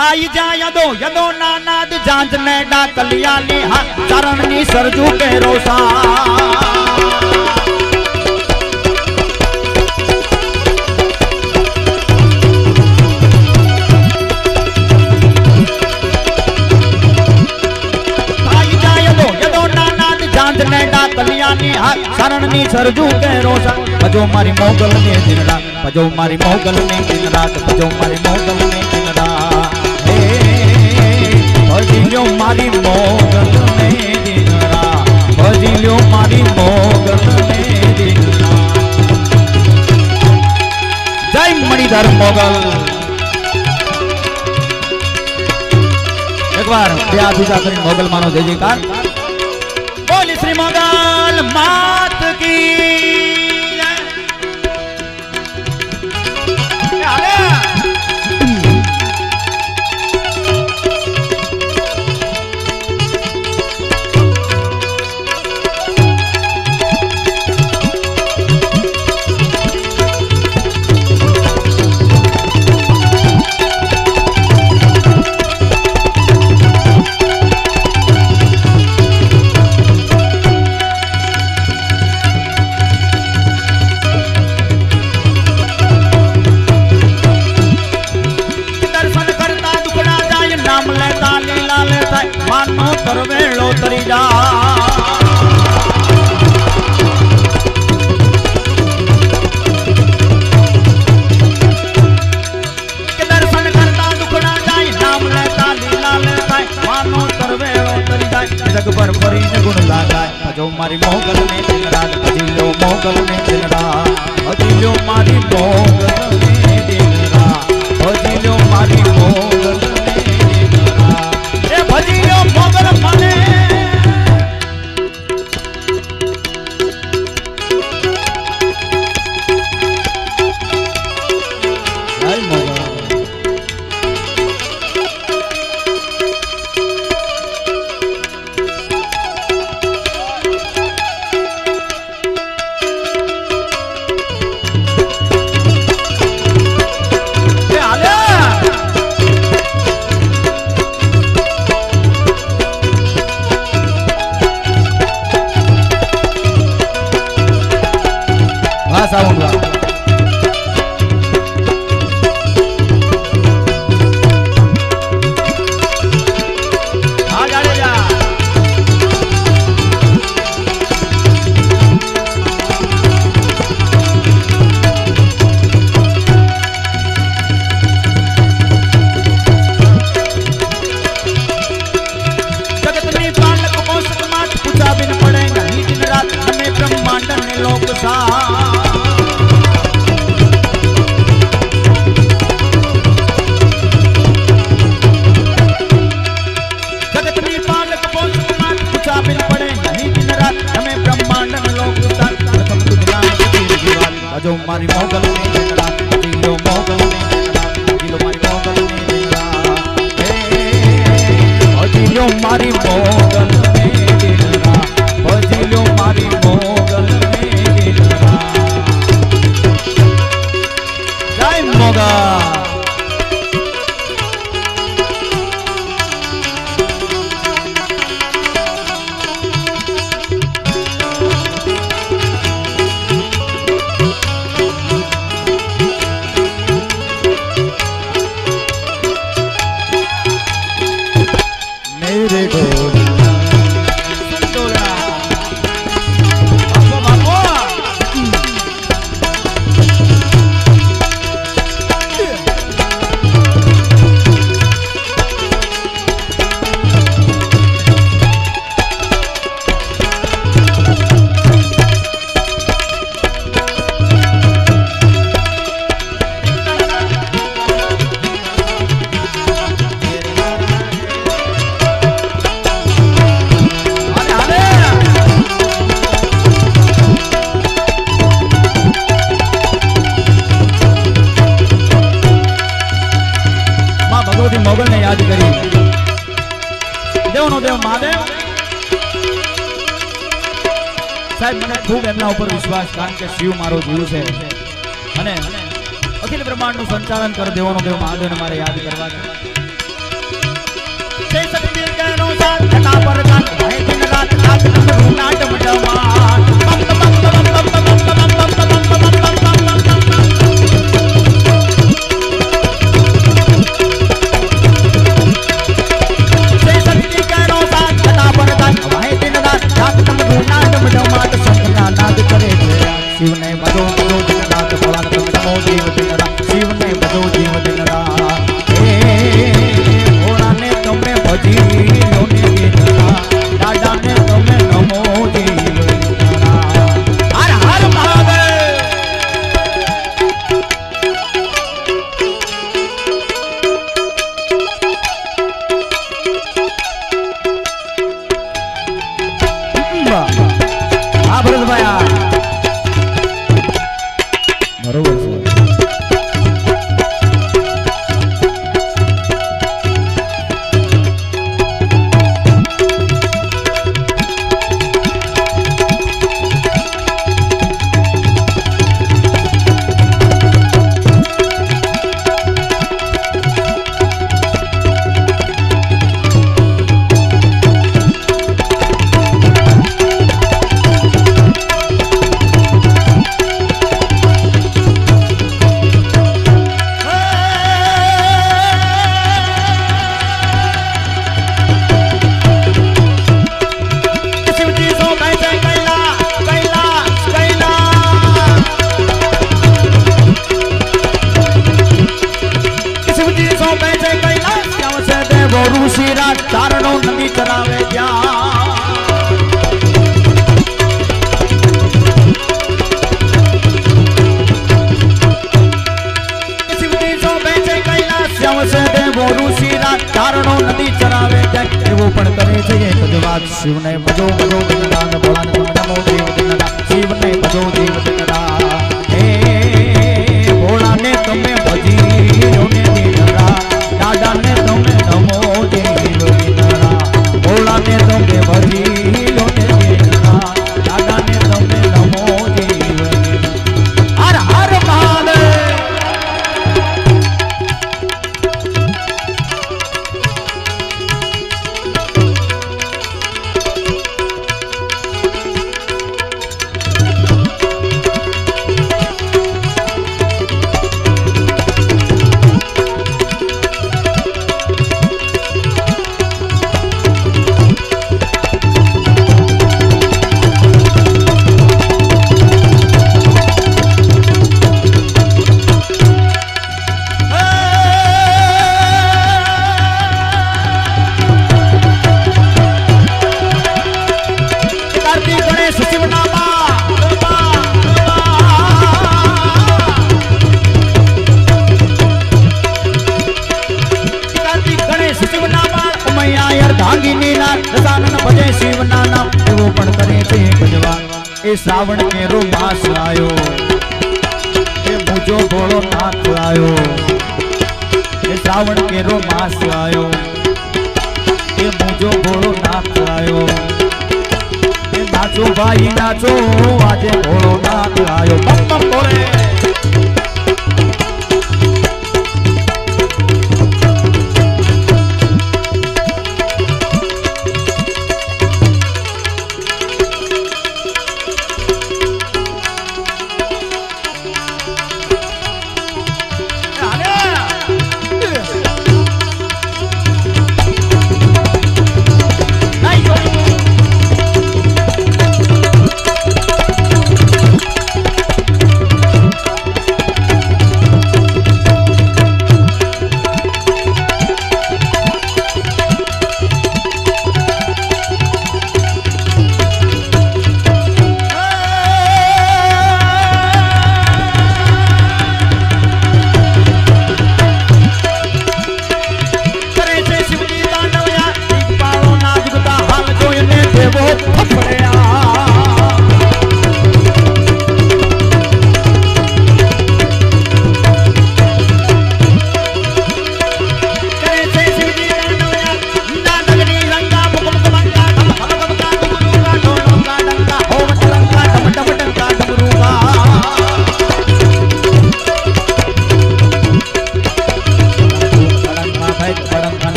Thai जा यदो यदो नानाद जांच ने डाकलियाली हा चरण नी सरजू के रोसा ने डाकलियानी हा शरण नी सरजू के रोसा भजो मारी मोगल ने दिन रात भजो मारी मोगल ने दिन रात भजो मारी मोगल ने दिन रात हे भजियो मारी मोगल ने दिन रात भजियो मारी मोगल ने दिन रात जय मणिधर मोगल एक बार प्यार भी जाकर मोगल मानो जय जयकार बोली श्री मोगल मात की मानो तरवेलो तरी जा के दर्शन करता दुखड़ा जाए नाम लेता लीला लेता मानो तरवेलो तरी जाए जग पर परी ने गुण लागाए भजो मारी मोगल ने दिन रात भजिलो मोगल ने दिन रात भजिलो मारी मोगल ने दिन रात भजिलो मारी मोगल ने दिन रात ए भजिलो मोगल माने जय मोगल साउंड आ जा रे जा जगत में पालक पोषक मात पूजा बिन पड़ेगा ही दिन रात हमें ब्रह्मांड ने लोक सा भजो मारी मोगल ने दिन रात भजिलो मोगल ने दिन रात भजिलो मारी मोगल ने दिन रात भजिलो मारी मोगल ने दिन रात भजिलो मारी मोगल ने दिन रात जय मोगल मोगल ने याद करी देव नो देव महादेव साहब મને ખૂબ એમના ઉપર વિશ્વાસ કારણ કે શિવ મારો જીવ છે અને અખિલ બ્રહ્માંડ નું સંચાલન કર દેવનો દેવ મહાદેવને મારે યાદ કરવા છે जय शक्ति करो साथ घटा पर जान भाई दिन रात नाच डमरू ना डमडमा बम बम बम बम बम बम बम बम जय शक्ति करो साथ घटा पर जान भाई दिन रात नाच डमरू ना डमडमा संगना नाद करे शिव ने भजो भजो दिन रात भगवान तुम नमो देव दिन रात शिव ने भजो जीव दिन रात भोला ने तुम्हें भजी लोने दिन रात दादा ने तुम्हें नमो देव दिन रात हर हर महादेव भरत भाया बरोबर છે ચારણો નદી ચરાવે શિવજી સો બેચે કૈલાસ શ્યામ છે દેવો ઋષિ રાત ચારણો નદી ચરાવે જાય એવું પણ કરે છે એક જ વાત શિવને ભજો ભજો દિન રાત ભોળાને નમો દેવ દિન રાત શિવને ભજો દેવ દિન રાત હે ભોળાને તમે ભજી લોને દિન રાત દાદાને તમે નમો દેવ દિન રાત ભોળાને તમે ભજી લોને દિન રાત દાદાને તમે નમો દેવ દિન હર હર મહાદેવ श्रावण केरो मास आयो मुझो भोलो नाथ आयो श्रावण केरो मास आयो मुझो भोलो नाथ आयो नाचो भाई नाचो आजे भोलो नाथ आयो बम बम बोले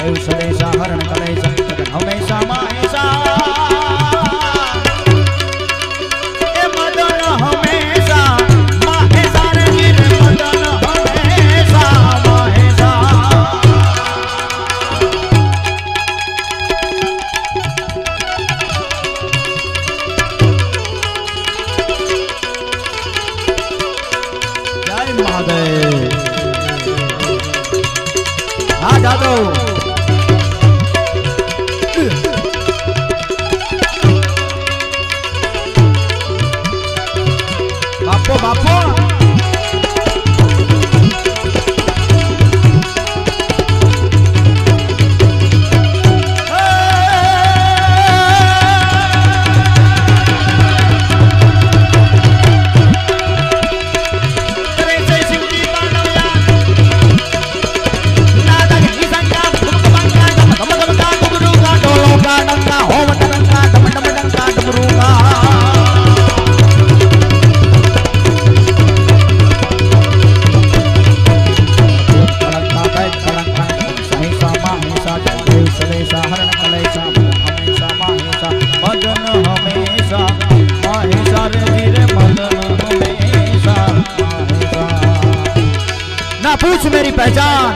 देव सलेशा हरण कलेशा मदन हमेशा माहेशा ए मदन हमेशा माहेशा रे वीर मदन हमेशा माहेशा जय महादेव। हाँ जादो बापो बापो ना पूछ मेरी पहचान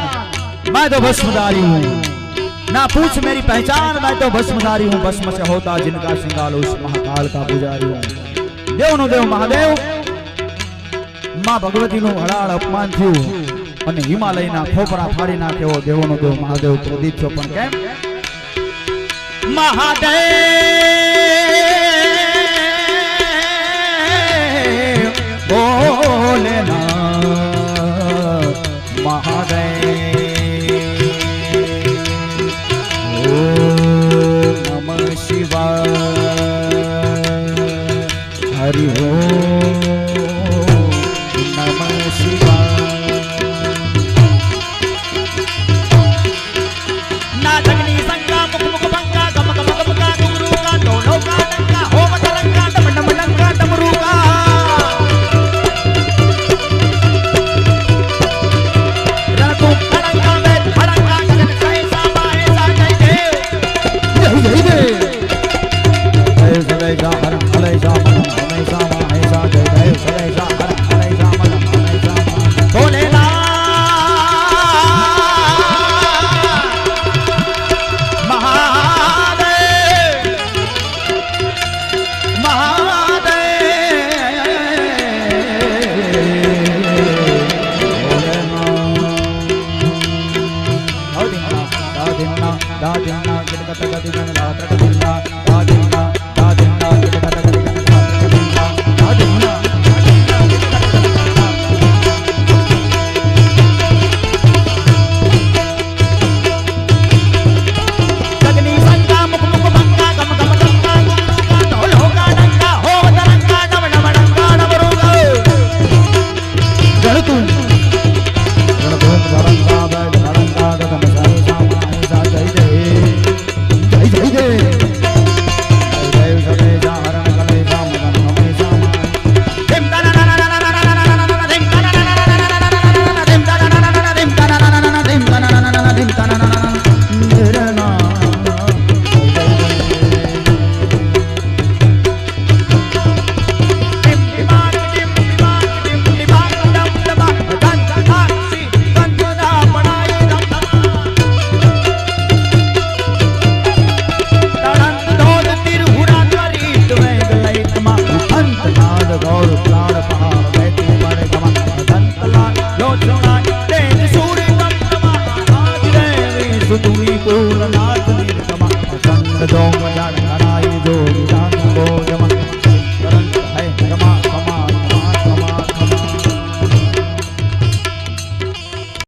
मैं तो भस्मधारी हूँ ना पूछ मेरी पहचान मैं तो भस्मधारी हूँ भस्म से होता जिनका श्रृंगार उस महाकाल का पुजारी हूँ देव नो देव महादेव मां भगवती નું હળાળ અપમાન થયું અને હિમાલયના ખોપરા ફાડી નાખ્યો દેવોનો દેવ મહાદેવ ક્રોધિત છો પણ કેમ મહાદેવ બોલે ના महादेव ओम नमः शिवाय हरि ओम नमः शिवाय ना जगनी संगा मुख मुख भंगा गम गम गम का डमरू का डोलो का डंका होम तरंगा डम डम डंका डमरू का da